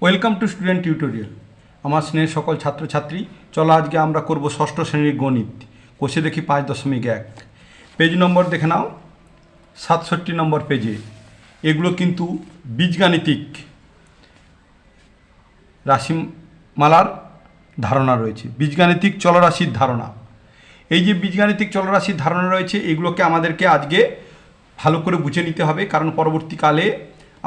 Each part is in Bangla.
Welcome to student tutorial. আমার স্নেহের সকল ছাত্রছাত্রী, চলো আজকে আমরা করব ষষ্ঠ শ্রেণীর গণিত। কোষে দেখি 5.1 পেজ নম্বর দেখে নাও, 67 নম্বর পেজে। এগুলো কিন্তু বীজগাণিতিক রাশিমালার ধারণা রয়েছে, বীজগাণিতিক চলরাশির ধারণা। এই যে বীজগাণিতিক চলরাশির ধারণা রয়েছে, এগুলোকে আমাদেরকে আজকে ভালো করে বুঝে নিতে হবে, কারণ পরবর্তীকালে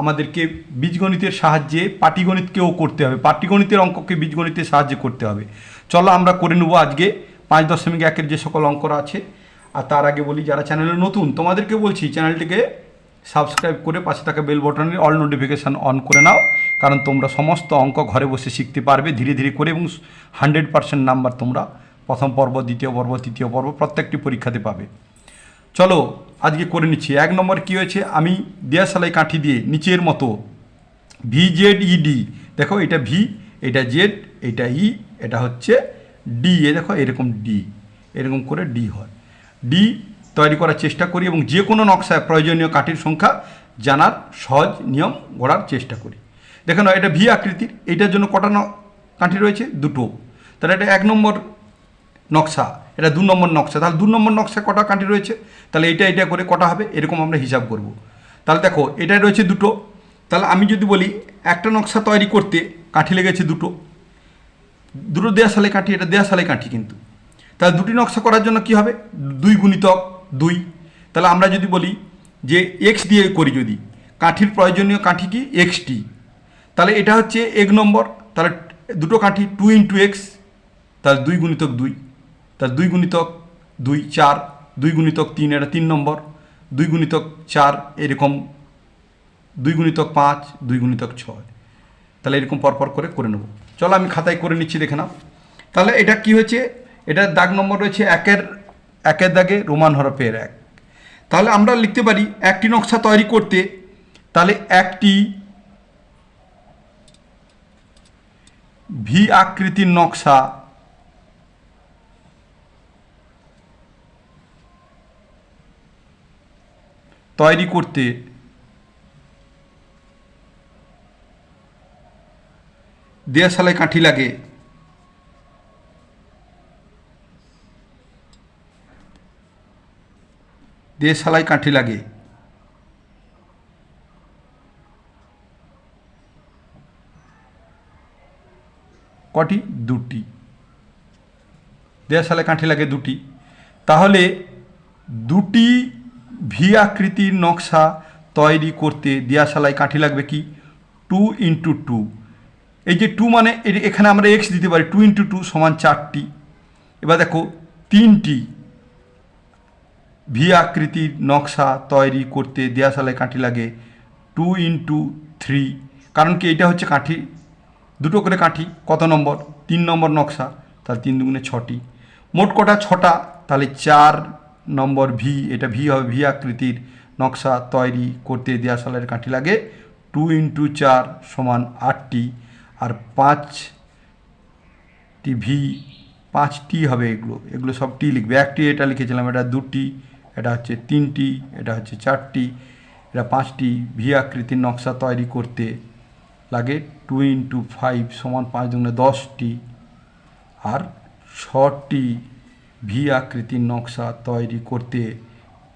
আমাদেরকে বীজগণিতের সাহায্যে পাটিগণিতকেও করতে হবে, পাটিগণিতের অঙ্ককে বীজগণিতের সাহায্যে করতে হবে। চলো আমরা করে নেব আজকে 5.1 যে সকল অঙ্করা আছে। আর তার আগে বলি, যারা চ্যানেলে নতুন তোমাদেরকে বলছি চ্যানেলটিকে সাবস্ক্রাইব করে পাশে থাকা বেল বটনের অল নোটিফিকেশান অন করে নাও, কারণ তোমরা সমস্ত অঙ্ক ঘরে বসে শিখতে পারবে ধীরে ধীরে করে, এবং 100% নাম্বার তোমরা প্রথম পর্ব, দ্বিতীয় পর্ব, তৃতীয় পর্ব প্রত্যেকটি পরীক্ষাতে পাবে। চলো আজকে করে নিচ্ছি। 1 নম্বর কী হয়েছে, আমি দেয়াশালাই কাঠি দিয়ে নিচের মতো VZED, দেখো এটা ভি, এটা জেড, এটা ই, এটা হচ্ছে ডি, এ দেখো এরকম ডি, এরকম করে ডি হয়, ডি তৈরি করার চেষ্টা করি, এবং যে কোনো নকশায় প্রয়োজনীয় কাঠির সংখ্যা জানার সহজ নিয়ম গড়ার চেষ্টা করি। দেখো না, এটা ভি আকৃতির, এইটার জন্য কটা কাঠি রয়েছে? দুটো। তাহলে এটা 1 নম্বর নকশা, এটা 2 নম্বর নকশা, তাহলে 2 নম্বর নকশা কটা কাঠি রয়েছে? তাহলে এটা করে কটা হবে, এরকম আমরা হিসাব করব। তাহলে দেখো এটা রয়েছে দুটো, তাহলে আমি যদি বলি একটা নকশা তৈরি করতে কাঠি লেগেছে দুটো দেয়াশালাই কাঠি, এটা দেয়াশালাই কাঠি কিন্তু। তাহলে দুটি নকশা করার জন্য কি হবে? 2 গুণিতক 2। তাহলে আমরা যদি বলি যে এক্স দিয়ে করি, যদি কাঠির প্রয়োজনীয় কাঠি কি এক্সটি, তাহলে এটা হচ্ছে 1 নম্বর। তাহলে দুটো কাঠি 2 × x, তাহলে 2 গুণিতক 2, তাহলে 2 গুণিতক 2 4, 2 গুণিতক 3 এটা 3 নম্বর, 2 গুণিতক 4 এরকম, 2 গুণিতক 5, 2 গুণিতক 6। তাহলে এরকম পরপর করে নেব। চলো আমি খাতায় করে নিচ্ছি, দেখে নাও। তাহলে এটা কি হয়েছে, এটার দাগ নম্বর রয়েছে একের দাগে রোমান হরফের 1। তাহলে আমরা লিখতে পারি একটি নকশা তৈরি করতে, তাহলে একটি ভি আকৃতির নকশা তৈরি করতে দেয়াশালাই কাঠি লাগে, দেয়াশালাই কাঠি লাগে কটি? দুটি। দেয়াশালাই কাঠি লাগে দুটি। তাহলে দুটি ভি আকৃতির নকশা তৈরি করতে দেয়াশালাই কাঠি লাগবে কি? 2 × 2। এই যে 2 মানে এখানে আমরা এক্স দিতে পারি, 2 × 2 সমান 4টি। এবার দেখো 3টি ভি আকৃতির নকশা তৈরি করতে দেয়াশালাই কাঠি লাগে 2 × 3। কারণ কি, এটা হচ্ছে কাঠি, দুটো করে কাঠি, কত নম্বর? 3 নম্বর নকশা, তাহলে 3 দুগুণে 6টি। মোট কটা? 6টা। তাহলে 4 নম্বর ভি, এটা ভি হবে, ভি আকৃতির নকশা তৈরি করতে দেয়াশালের কাঠি লাগে 2 × 4 সমান 8টি। আর 5টি ভি, 5টি হবে, এগুলো সব টি লিখবে। একটি এটা লিখেছিলাম, এটা 2টি, এটা হচ্ছে 3টি, এটা হচ্ছে 4টি, এটা 5টি ভি আকৃতির নকশা তৈরি করতে লাগে 2 × 5 সমান 5 দুগুণে 10টি। আর 6টি ভি আকৃতির নকশা তৈরি করতে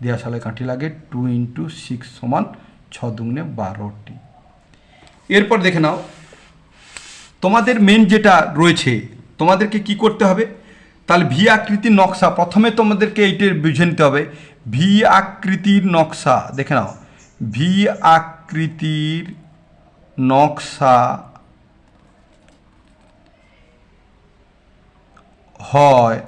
দেয়াশালাই কাঠি লাগে 2 × 6 সমান 6 দুগুণে 12টি। এরপর দেখে নাও, তোমাদের মেন যেটা রয়েছে, তোমাদেরকে কি করতে হবে? তাহলে ভি আকৃতির নকশা, প্রথমে তোমাদেরকে এইটা বুঝে নিতে হবে। ভি আকৃতির নকশা, দেখে নাও, ভি আকৃতির নকশা হয়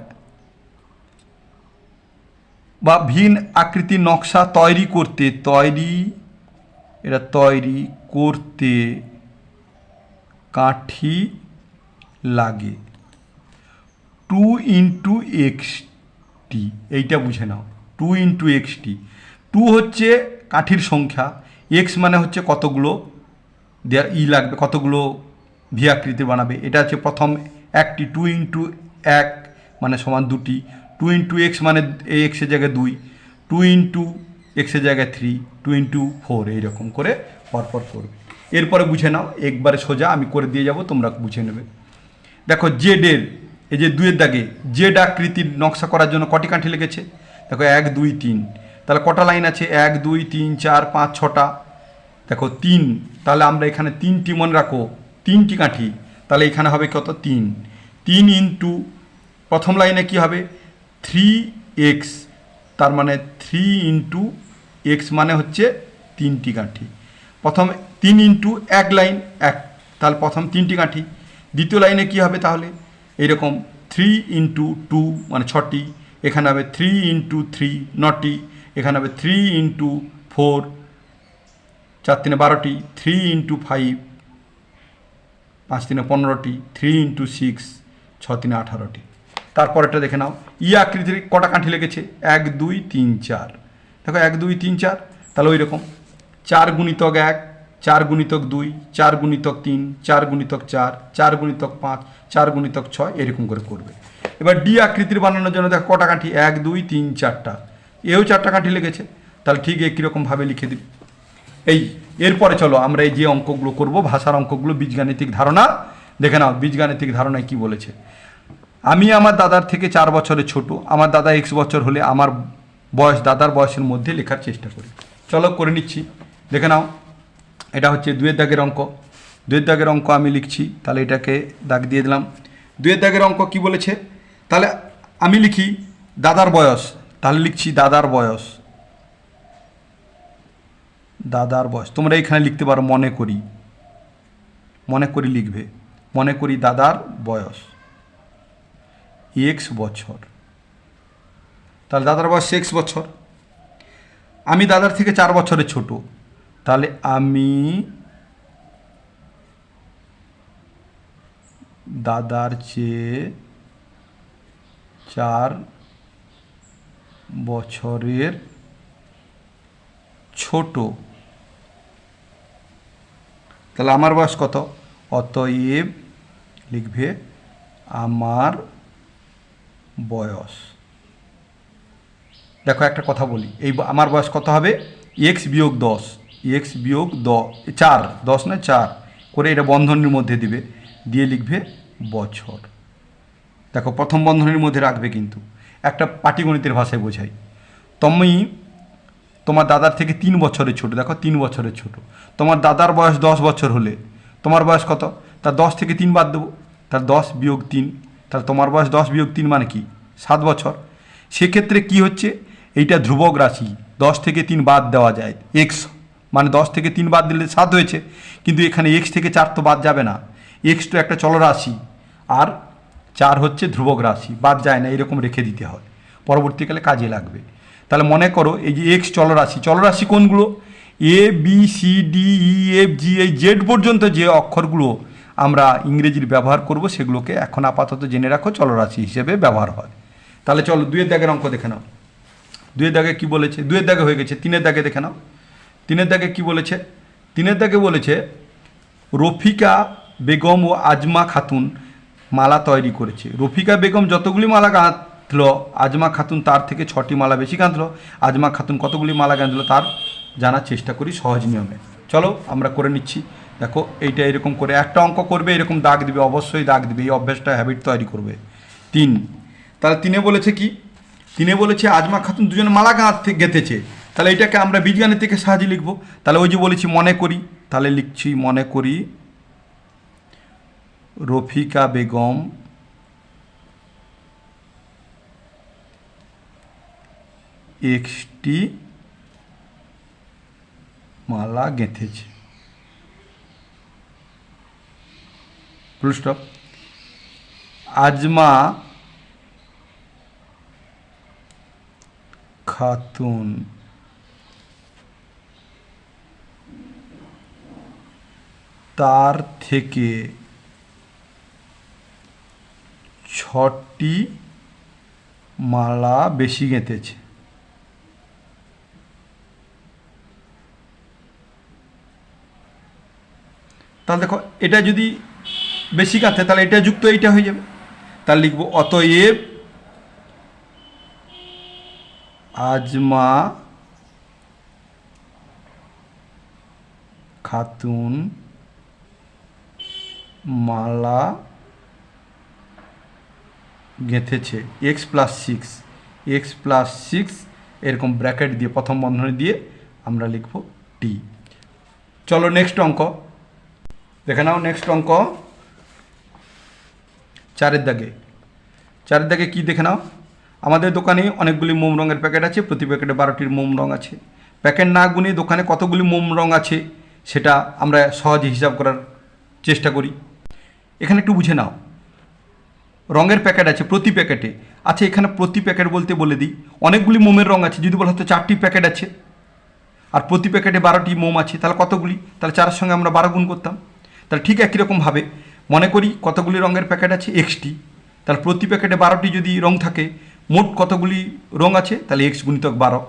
বা ভিন আকৃতির নকশা তৈরি করতে কাঠি লাগে 2 × xt। এইটা বুঝে নাও, 2 × xt। 2 হচ্ছে কাঠির সংখ্যা, x মানে হচ্ছে কতগুলো লাগবে, কতগুলো ভি আকৃতি বানাবে। এটা হচ্ছে প্রথম একটি, 2 × 1 মানে সমান 2টি, 2 × x মানে এই এক্সের জায়গায় 2, 2 × x এর জায়গায় 3, 2 × 4, এইরকম করে পরপর করবে। এরপরে বুঝে নাও, একবারে সোজা আমি করে দিয়ে যাব, তোমরা বুঝে নেবে। দেখো জেডের এই যে 2-এর দাগে জেড আকৃতির নকশা করার জন্য কটি কাঠি লেগেছে? দেখো 1 2 3, তাহলে কটা লাইন আছে? 1 2 3 4 5 6টা। দেখো 3, তাহলে আমরা এখানে 3টি মনে রাখো, 3টি কাঠি, তাহলে এখানে হবে কত? 3 3 ইন্টু প্রথম লাইনে কি হবে? 3x, তার মানে 3 ইন্টু এক্স মানে হচ্ছে 3টি কাঠি। প্রথম 3 ইন্টু 1 লাইন 1, তাহলে প্রথম 3টি কাঠি। দ্বিতীয় লাইনে কি হবে তাহলে? এইরকম 3 ইন্টু 2 মানে 6টি, এখানে হবে 3 ইন্টু 3 9টি, এখানে হবে 3 ইন্টু 4 4 3 12টি, 3 ইন্টু 5 5 3 15টি, 3 ইন্টু 6 6 3 18টি। তারপরেটা দেখে নাও, ই আকৃতির কটা কাঠি লেগেছে? 1 2 3 4। দেখো 1 2 3 4, তাহলে ওই রকম 4 গুণিতক 1 4 গুণিতক 2 4 গুণিতক 3 4 গুণিতক 4 4 গুণিতক 5 4 গুণিতক 6, এরকম করে করবে। এবার ডি আকৃতির বানানোর জন্য দেখো কটা কাঠি? 1 2 3 4টা, এও 4টা কাঠি লেগেছে, তাহলে ঠিক একই রকমভাবে লিখে দিই। এরপরে চলো আমরা এই যে অঙ্কগুলো করব, ভাষার অঙ্কগুলো, বীজগাণিতিক ধারণা দেখে নাও। বীজগাণিতিক ধারণায় কি বলেছে? আমি আমার দাদার থেকে 4 বছরের ছোট, আমার দাদা x বছর হলে আমার বয়স দাদার বয়সের মধ্যে লেখার চেষ্টা করি। চলো করে নিচ্ছি, দেখে নাও। এটা হচ্ছে 2-এর দাগের অঙ্ক। 2-এর দাগের অঙ্ক আমি লিখছি, তাহলে এটাকে দাগ দিয়ে দিলাম। 2-এর দাগের অঙ্ক কি বলেছে? তাহলে আমি লিখি দাদার বয়স, তাহলে লিখছি দাদার বয়স। দাদার বয়স তোমরা এখানে লিখতে পারো মনে করি, মনে করি লিখবে, মনে করি দাদার বয়স x বছর, তাহলে দাদার বয়স x বছর। আমি দাদার থেকে 4 বছরের ছোট, তাহলে আমি দাদার চেয়ে 4 বছরের ছোট, তাহলে আমার বয়স কত? অতএব লিখবে আমার বয়স। দেখো একটা কথা বলি, এই আমার বয়স কত হবে? x বিয়োগ 10, x বিয়োগ 4 10 না 4 করে এটা বন্ধনীর মধ্যে দিবে, দিয়ে লিখবে বছর। দেখো প্রথম বন্ধনীর মধ্যে রাখবে, কিন্তু একটা পাটিগণিতের ভাষায় বোঝাই। তুমি তোমার দাদার থেকে 3 বছরের ছোট, দেখো 3 বছরের ছোট, তোমার দাদার বয়স 10 বছর হলে তোমার বয়স কত? তার 10 থেকে 3 বাদ দেবো, তার 10 বিয়োগ 3, তাহলে তোমার বয়স 10 বিয়োগ 3 মানে কি? 7 বছর। সেক্ষেত্রে কি হচ্ছে? এইটা ধ্রুবক রাশি, 10 থেকে 3 বাদ দেওয়া যায়, এক্স মানে 10 থেকে 3 বাদ দিলে 7 হয়েছে, কিন্তু এখানে এক্স থেকে 4 তো বাদ যাবে না, এক্স তো একটা চলরাশি আর 4 হচ্ছে ধ্রুবক রাশি, বাদ যায় না, এরকম রেখে দিতে হয়, পরবর্তীকালে কাজে লাগবে। তাহলে মনে করো এই যে এক্স চলরাশি, চলরাশি কোনগুলো? A B C D E F G, এই জেড পর্যন্ত যে অক্ষরগুলো আমরা ইংরেজির ব্যবহার করব সেগুলোকে এখন আপাতত জেনে রাখো চলরাশি হিসেবে ব্যবহার হয়। তাহলে চলো 2-এর দাগের অঙ্ক দেখে নাও। 2-এর দাগে কী বলেছে? 2-এর দাগে হয়ে গেছে, 3-এর দাগে দেখে নাও। 3-এর দাগে কী বলেছে? 3-এর দাগে বলেছে রফিকা বেগম ও আজমা খাতুন মালা তৈরি করেছে। রফিকা বেগম যতগুলি মালা গাঁথলো, আজমা খাতুন তার থেকে 6টি মালা বেশি গাঁথলো। আজমা খাতুন কতগুলি মালা গাঁথলো তার জানার চেষ্টা করি সহজ নিয়মে। চলো আমরা করে নিচ্ছি। দেখো এইটা এরকম করে একটা অঙ্ক করবে, এরকম দাগ দিবে, অবশ্যই দাগ দিবে, এই অভ্যাসটা হ্যাবিট তৈরি করবে। 3, তাহলে 3-এ বলেছে কি? 3-এ বলেছে আজমা খাতুন দুজন মালা গেঁথেছে, তাহলে এটাকে আমরা বীজগাণিতিকের সাহায্যে লিখবো। তাহলে ওই যে বলেছি মনে করি, তাহলে লিখছি মনে করি রফিকা বেগম একটি মালা গেঁথেছে, ফুল স্টপ। আজমা খাতুন তার থেকে 6টি মালা বেশি গেঁথেছে। তাহলে দেখো এটা যদি বেশি গাঁথে তাহলে এটা যুক্ত এইটা হয়ে যাবে, তাহলে লিখব অতএব আজমা খাতুন মালা গেঁথেছে x+6 এরকম ব্র্যাকেট দিয়ে প্রথম বন্ধনী দিয়ে আমরা লিখব টি। চলো নেক্সট অঙ্ক দেখে নাও। নেক্সট অঙ্ক 4-এর দাগে কি দেখে নাও। আমাদের দোকানে অনেকগুলি মোম রঙের প্যাকেট আছে, প্রতি প্যাকেটে 12টির মোম রঙ আছে। প্যাকেট না গুনে দোকানে কতগুলি মোম রঙ আছে সেটা আমরা সহজে হিসাব করার চেষ্টা করি। এখানে একটু বুঝে নাও, রঙের প্যাকেট আছে প্রতি প্যাকেটে। আচ্ছা, এখানে প্রতি প্যাকেট বলতে বলে দিই, অনেকগুলি মোমের রঙ আছে। যদি বলা হতো 4টি প্যাকেট আছে আর প্রতি প্যাকেটে 12টি মোম আছে, তাহলে কতগুলি? তাহলে 4-এর সঙ্গে আমরা 12 গুণ করতাম। তাহলে ঠিক একই রকমভাবে মনে করি কতগুলি রঙের প্যাকেট আছে, xটি। তাহলে প্রতি প্যাকেটে 12টি যদি রঙ থাকে, মোট কতগুলি রঙ আছে? তাহলে x গুণিতক 12,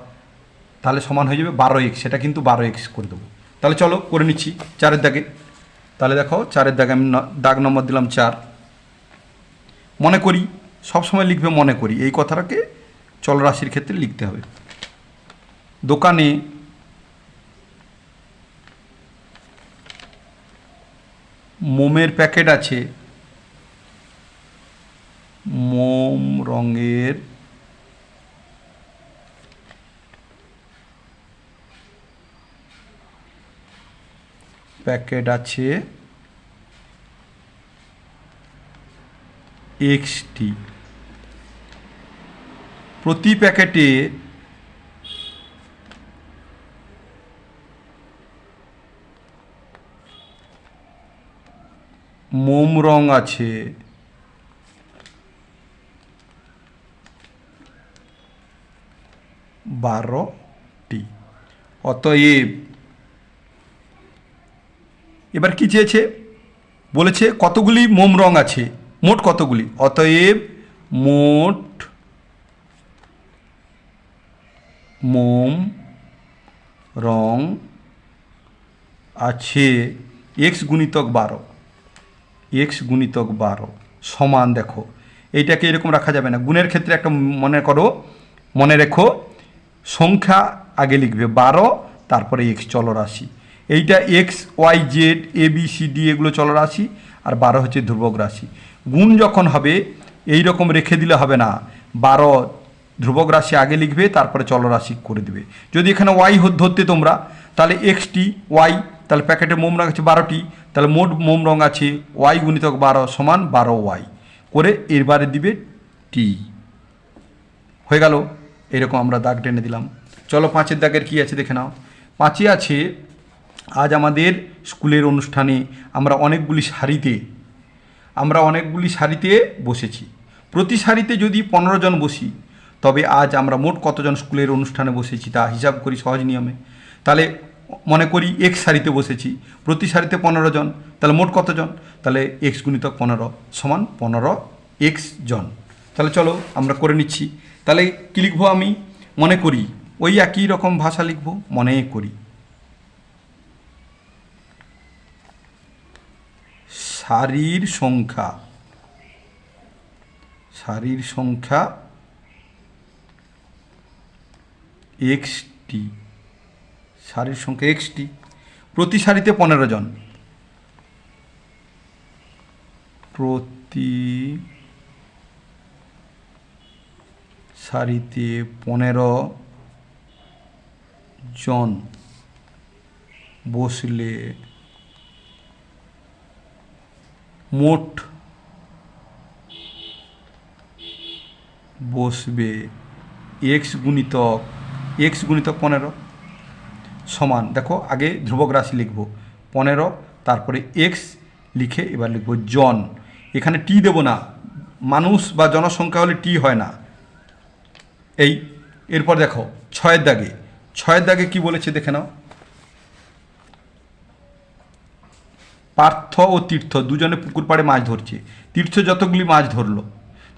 তাহলে সমান হয়ে যাবে 12x। সেটা কিন্তু 12x করে দেবো। তাহলে চলো করে নিচ্ছি 4-এর দাগে। তাহলে দেখো 4-এর দাগে আমি দাগ নম্বর দিলাম 4। মনে করি, সবসময় লিখবে মনে করি, এই কথাটাকে চলরাশির ক্ষেত্রে লিখতে হবে। দোকানে মোমের প্যাকেট আছে, মোম রঙের প্যাকেট আছে xটি। প্রতি প্যাকেটে মোম রঙ আছে 12টি। অতএব এবার কি চেয়েছে? বলেছে কতগুলি মোম রঙ আছে, মোট কতগুলি। অতএব মোট মোম রঙ আছে x গুণিতক 12, x গুণিতক 12 সমান, দেখো এইটাকে এরকম রাখা যাবে না। গুণের ক্ষেত্রে একটা মনে রেখো, সংখ্যা আগে লিখবে 12, তারপরে x চলরাশি। এইটা x y z a b c d এগুলো চলরাশি, আর 12 হচ্ছে ধ্রুবক রাশি। গুণ যখন হবে এই রকম রেখে দিলে হবে না, 12 ধ্রুবক রাশি আগে লিখবে, তারপরে চলরাশি করে দেবে। যদি এখানে y ধরতে তোমরা, তাহলে xটি y, তাহলে প্যাকেটে মোম রঙ আছে 12টি, তাহলে মোট মোম রঙ আছে y গুণিতক 12 সমান 12y করে এরবারে দিবে টি। হয়ে গেল। এরকম আমরা দাগ টেনে দিলাম। চলো 5-এর দাগের কি আছে দেখে নাও। 5-এ আছে, আজ আমাদের স্কুলের অনুষ্ঠানে আমরা অনেকগুলি সারিতে বসেছি। প্রতি সারিতে যদি 15 জন বসি, তবে আজ আমরা মোট কতজন স্কুলের অনুষ্ঠানে বসেছি তা হিসাব করি সহজ নিয়মে। তাহলে মনে করি এক সারিতে বসেছি, প্রতি সারিতে 15 জন, তাহলে মোট কতজন? তাহলে x গুণিতক 15 সমান 15x জন। তাহলে চলো আমরা করে নিচ্ছি। তাহলে কী লিখবো? আমি মনে করি, ওই একই রকম ভাষা লিখব, মনে করি। সারির সংখ্যা xটি, সারির সংখ্যা xটি। প্রতি সারিতে 15 জন, প্রতি সারিতে 15 জন বসলে মোট বসবে x গুণিতক 15 সমান, দেখো আগে ধ্রুবক রাশি লিখব 15, তারপরে x লিখে এবার লিখব জন। এখানে টি দেব না, মানুষ বা জনসংখ্যা হলে টি হয় না। এরপর দেখো 6-এর দাগে কি বলেছে দেখে নাও। পার্থ ও তীর্থ দুজনে পুকুর পাড়ে মাছ ধরছে। তীর্থ যতগুলি মাছ ধরলো,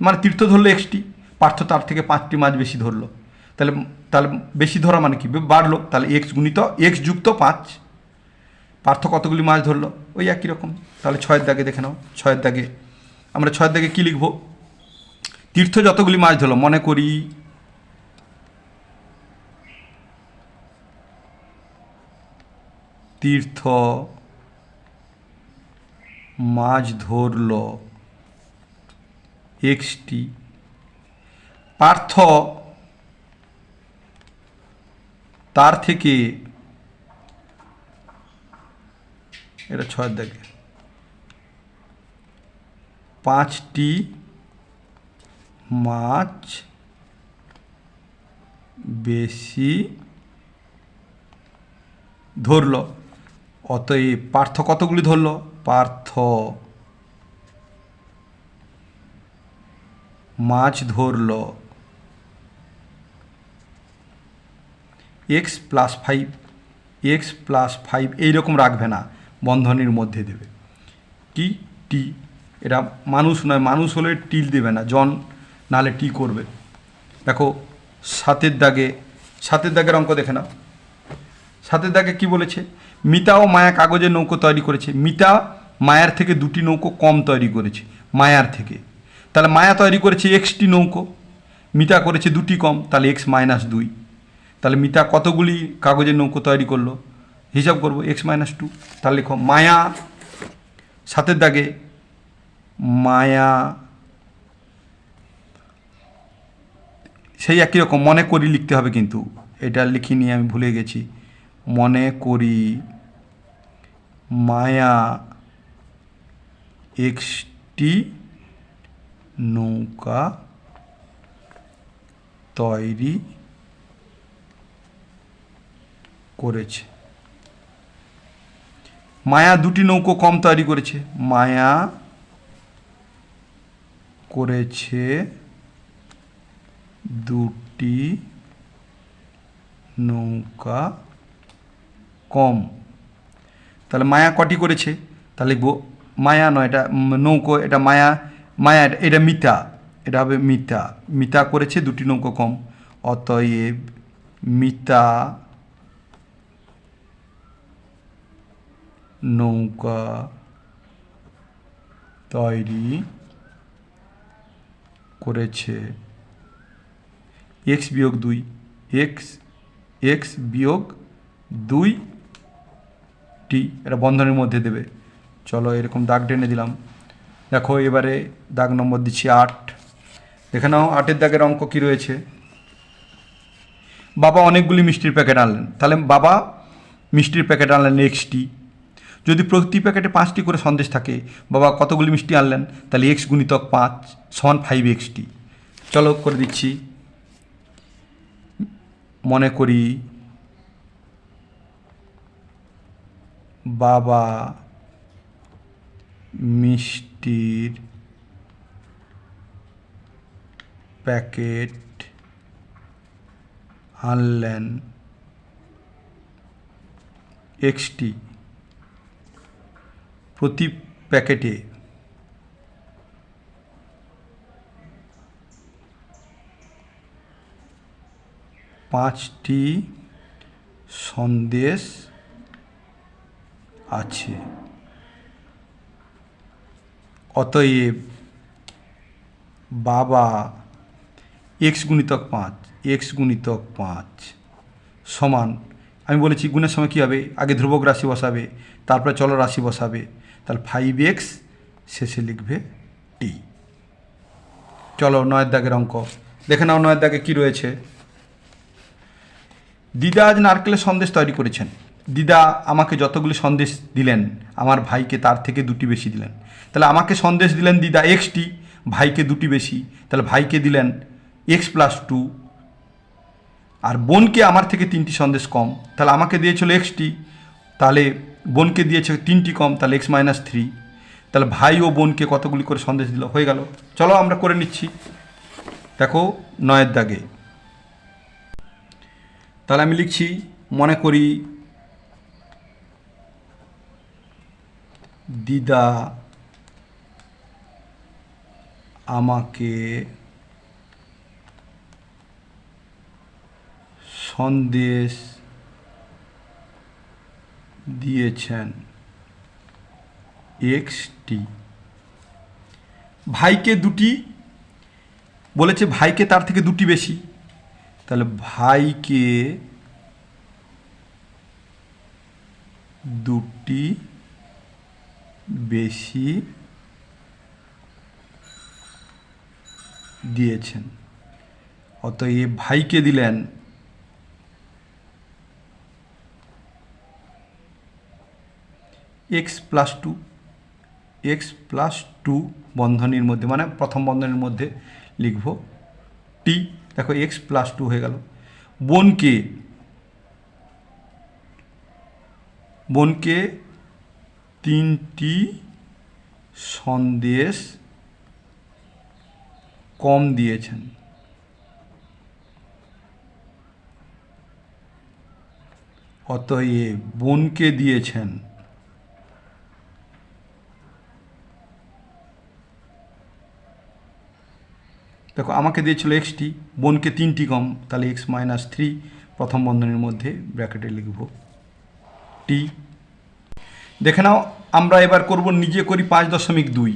মানে তীর্থ ধরলো 1টি, পার্থ তার থেকে 5টি মাছ বেশি ধরলো। তাহলে বেশি ধরা মানে কি? বাড়লো। তাহলে x গুণিত x যুক্ত 5। পার্থ কতগুলি মাছ ধরলো? ওই একই রকম। তাহলে 6-এর দাগে দেখে নাও। 6-এর দাগে আমরা 6-এর দাগে কী লিখব? তীর্থ যতগুলি মাছ ধরলো, মনে করি তীর্থ মাছ ধরল এক্সটি। পার্থ তার থেকে, এটা 6 দাগে, 5টি মাছ বেশি ধরল। অতএব পার্থ কতগুলি ধরল? পার্থ মাছ ধরল x + 5, x + 5 এইরকম রাখবে না, বন্ধনীর মধ্যে দেবে টি টি। এটা মানুষ নয়, মানুষ হলে টিল দেবে না, জন নাহলে টি করবে। দেখো 7 দাগের অঙ্ক দেখে নাও। 7 দাগে কি বলেছে? মিতা ও মায়া কাগজের নৌকো তৈরি করেছে। মিতা মায়ার থেকে 2টি নৌকো কম তৈরি করেছে, মায়ার থেকে। তাহলে মায়া তৈরি করেছে এক্সটি নৌকো, মিতা করেছে 2টি কম, তাহলে x - 2। তাহলে মিতা কতগুলি কাগজের নৌকো তৈরি করলো? হিসাব করবো, x - 2। তাহলে লিখো মায়া, 7 দাগে মায়া, সেই একই রকম মনে করি লিখতে হবে, কিন্তু এটা লিখিনি আমি, ভুলে গেছি। মনে করি মায়া একটি নৌকা তৈরি করেছে। মায়া 2টি নৌকো কম তৈরি করেছে, মায়া করেছে 2টি নৌকা কম। তাহলে মায়া কটি করেছে? তাহলে লিখবো মায়া নয়, এটা নৌকো, এটা মায়া, মায়া এটা মিতা, এটা হবে মিতা। মিতা করেছে 2টি নৌকো কম, অতএব মিতা নৌকা তৈরি করেছে x - 2, x - 2টি, এটা বন্ধনের মধ্যে দেবে। চলো এরকম দাগ টেনে দিলাম। দেখো এবারে দাগ নম্বর দিচ্ছি 8। দেখে নাও 8 দাগের অঙ্ক কী রয়েছে? বাবা অনেকগুলি মিষ্টির প্যাকেট আনলেন। তাহলে বাবা মিষ্টির প্যাকেট আনলেন এক্সটি। যদি প্রতি প্যাকেটে 5টি করে সন্দেশ থাকে, বাবা কতগুলি মিষ্টি আনলেন? তাহলে x × 5 = 5xt। চলো করে দিচ্ছি। মনে করি বাবা মিষ্টির প্যাকেট আনলেন এক্সটি। প্রতি প্যাকেটে 5টি সন্দেশ আছে। অতএব বাবা x × 5 সমান, আমি বলেছি গুণের সময় কী হবে? আগে ধ্রুবক রাশি বসাবে, তারপরে চল রাশি বসাবে। তাহলে 5x, শেষে লিখবে t। চলো 9 দাগের অঙ্ক দেখে নাও। 9 দাগে কী রয়েছে? দিদা আজ নারকেলের সন্দেশ তৈরি করেছেন। দিদা আমাকে যতগুলি সন্দেশ দিলেন, আমার ভাইকে তার থেকে 2টি বেশি দিলেন। তাহলে আমাকে সন্দেশ দিলেন দিদা এক্সটি, ভাইকে 2টি বেশি, তাহলে ভাইকে দিলেন x + 2। আর বোনকে আমার থেকে 3টি সন্দেশ কম, তাহলে আমাকে দিয়েছিল এক্সটি, তাহলে বোনকে দিয়েছে 3টি কম, তাহলে x - 3। তাহলে ভাই ও বোনকে কতগুলি করে সন্দেশ দিল? হয়ে গেল। চলো আমরা করে নিচ্ছি। দেখো 9 দাগে, তাহলে আমি লিখছি মনে করি দিদা আমাকে সন্দেশ দিয়েছেন এক্সটি। ভাইকে 2টি বলেছে, ভাইকে তার থেকে 2টি বেশি, তাহলে ভাইকে 2টি বেশি দিয়েছেন, অতএব ভাইকে দিলেন x+2, x+2 বন্ধনীর মধ্যে, মানে প্রথম বন্ধনীর মধ্যে লিখব টি। দেখো x+2 হয়ে গেল। বোনকে 3টি সন্দেশ কম দিয়েছেন, অতএব বোনকে দিয়েছেন দেখো আমাকে দিয়েছিল এক্সটি, বোনকে 3টি কম, তাহলে x-3 প্রথম বন্ধনীর মধ্যে ব্র্যাকেটে লিখব টি। দেখে নাও আমরা এবার করব নিজে করি 5.2।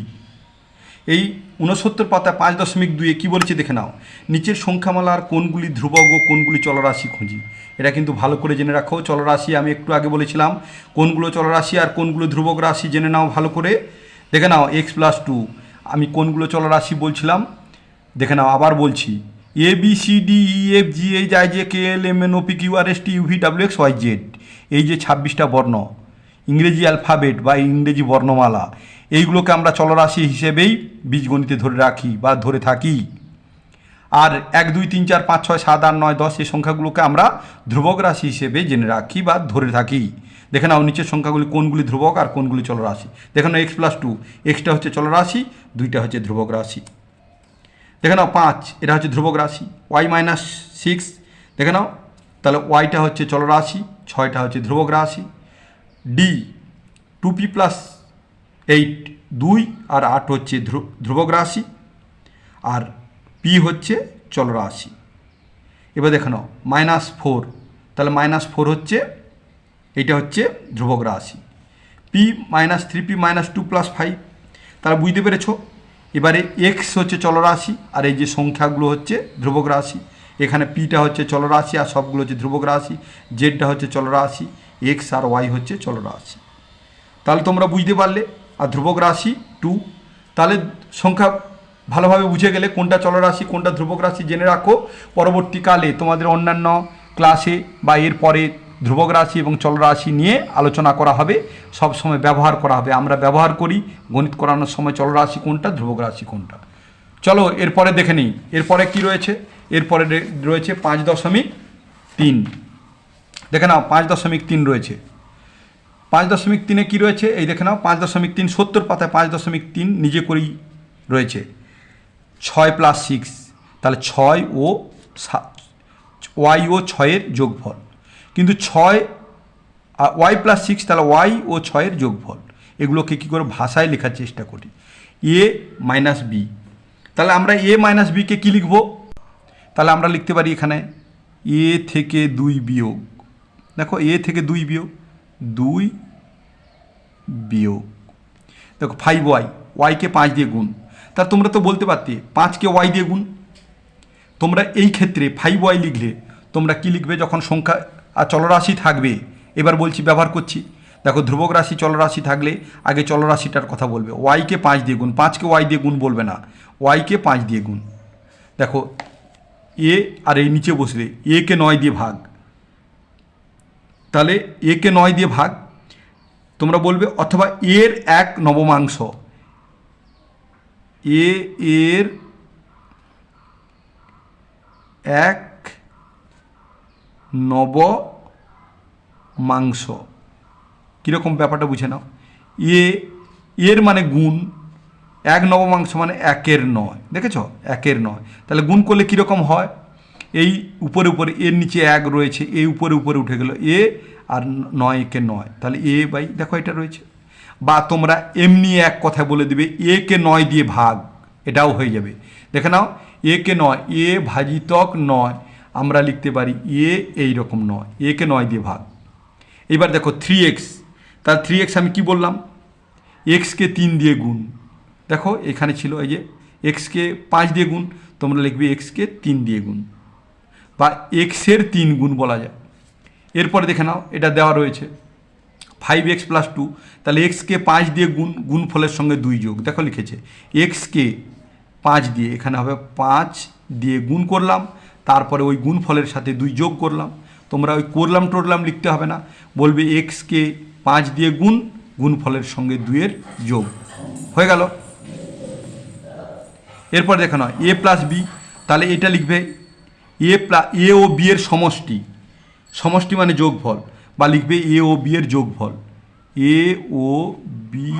এই 69 পাতা 5.2 কী বলছে দেখে নাও, নিচের সংখ্যামালার কোনগুলি ধ্রুবক ও কোনগুলি চলরাশি খুঁজি। এটা কিন্তু ভালো করে জেনে রাখো। চলরাশি আমি একটু আগে বলেছিলাম, কোনগুলো চলরাশি আর কোনগুলো ধ্রুবক রাশি জেনে নাও ভালো করে। দেখে নাও x+2 আমি কোনগুলো চলরাশি বলছিলাম, দেখে নাও আবার বলছি, ABCDEFGHIJKLMNOPQRSTUVWXYZ, এই যে 26টা বর্ণ ইংরেজি অ্যালফাবেট বা ইংরেজি বর্ণমালা, এইগুলোকে আমরা চলরাশি হিসেবেই বীজগণিতে ধরে রাখি বা ধরে থাকি। আর 1 2 3 4 5 6 7 8 9 10 এই সংখ্যাগুলোকে আমরা ধ্রুবক রাশি হিসেবে জেনে রাখি বা ধরে থাকি। দেখে নাও নিচের সংখ্যাগুলি কোনগুলি ধ্রুবক আর কোনগুলি চলরাশি। দেখে নাও x+2, এক্সটা হচ্ছে চলরাশি, 2টা হচ্ছে ধ্রুবক রাশি। দেখে নাও 5, এটা হচ্ছে ধ্রুবক রাশি। y-6 দেখে নাও, তাহলে ওয়াইটা হচ্ছে চলরাশি, 6টা হচ্ছে ধ্রুবক রাশি। ডি 2p+8 2 আর 8 হচ্ছে ধ্রুবক রাশি, আর পি হচ্ছে চলরাশি। এবার দেখে নাও -4, তাহলে -4 হচ্ছে, এইটা হচ্ছে ধ্রুবক রাশি। p-3p-2+5, তাহলে বুঝতে পেরেছো। এবারে এক্স হচ্ছে চলরাশি আর এই যে সংখ্যাগুলো হচ্ছে ধ্রুবক রাশি। এখানে পিটা হচ্ছে চলরাশি আর সবগুলো হচ্ছে ধ্রুবক রাশি, জেডটা হচ্ছে চলরাশি, এক্স আর ওয়াই হচ্ছে চলরাশি। তাহলে তোমরা বুঝতে পারলে। আর ধ্রুবক রাশি 2, তাহলে সংখ্যা ভালোভাবে বুঝে গেলে কোনটা চলরাশি কোনটা ধ্রুবক রাশি জেনে রাখো। পরবর্তীকালে তোমাদের অন্যান্য ক্লাসে বা এর পরে ধ্রুবক রাশি এবং চলরাশি নিয়ে আলোচনা করা হবে, সব সময় ব্যবহার করা হবে। আমরা ব্যবহার করি গণিত করানোর সময় চলরাশি কোনটা ধ্রুবক রাশি কোনটা। চলো এরপরে দেখে নিই, এরপরে কি রয়েছে। এরপরে রয়েছে 5.3। দেখে নাও 5.3 রয়েছে। 5.3-এ কী রয়েছে এই দেখে নাও, 5.3 70 পাতায় 5.3 নিজে করেই রয়েছে 6+6, তাহলে 6 ও ওয়াই ও 6-এর যোগফল। কিন্তু 6 y+6, তাহলে ওয়াই ও 6-এর যোগফল। এগুলোকে কী করে ভাষায় লেখার চেষ্টা করি, a-b। তাহলে আমরা a-b-কে কী লিখব, তাহলে আমরা লিখতে পারি এখানে a থেকে 2 বিয়োগ। দেখো a থেকে 2 বিয়োগ 2 বিয়োগ, দেখো 5y, ওয়াইকে 5 দিয়ে গুণ। তা তোমরা তো বলতে পারতে 5কে ওয়াই দিয়ে গুণ। তোমরা এই ক্ষেত্রে 5y লিখলে তোমরা কি লিখবে, যখন সংখ্যা আর চলরাশি থাকবে। এবার বলছি ব্যবহার করছি, দেখো ধ্রুবক রাশি চলরাশি থাকলে আগে চলরাশিটার কথা বলবে, ওয়াইকে 5 দিয়ে গুণ, 5কে ওয়াই দিয়ে গুণ বলবে না, ওয়াইকে 5 দিয়ে গুণ। দেখো এ আর এই নিচে বসলে একে 9 দিয়ে ভাগ, তাহলে একে 9 দিয়ে ভাগ তোমরা বলবে, অথবা এর 1 নবমাংশ, এর 1 নবমাংশ। কীরকম ব্যাপারটা বুঝে নাও, এর মানে গুণ, 1 নবমাংশ মানে 1-এর 9, দেখেছ 1-এর 9। তাহলে গুণ করলে কীরকম হয়, এই উপরে উপরে এর নিচে 1 রয়েছে, এই উপরে উপরে উঠে গেল এ আর 9-একে 9, তাহলে এ বাই দেখো এটা রয়েছে। বা তোমরা এমনি এক কথা বলে দেবে একে 9 দিয়ে ভাগ, এটাও হয়ে যাবে। দেখে নাও একে 9, এ ভাজিতক 9 আমরা লিখতে পারি এইরকম 9, একে 9 দিয়ে ভাগ। এবার দেখো 3x, তাহলে 3x আমি কি বললাম, এক্সকে 3 দিয়ে গুণ। দেখো এখানে ছিল এই যে এক্সকে 5 দিয়ে গুণ, তোমরা লিখবে এক্সকে 3 দিয়ে গুণ, বা এক্সের 3 গুণ বলা যায়। এরপরে দেখে নাও এটা দেওয়া রয়েছে 5x+2, তাহলে এক্সকে 5 দিয়ে গুণফলের সঙ্গে 2 যোগ, দেখো লিখেছে এক্সকে 5 দিয়ে, এখানে হবে 5 দিয়ে গুণ করলাম, তারপরে ওই গুণফলের সাথে 2 যোগ করলাম। তোমরা ওই করলাম লিখতে হবে না, বলবে এক্সকে 5 দিয়ে গুণফলের সঙ্গে 2-এর যোগ, হয়ে গেল। এরপর দেখো না a+b, তাহলে এটা লিখবে এ ও বি এর সমষ্টি মানে যোগফল, বা লিখবে এ ও বি এর যোগফল, এ ও বি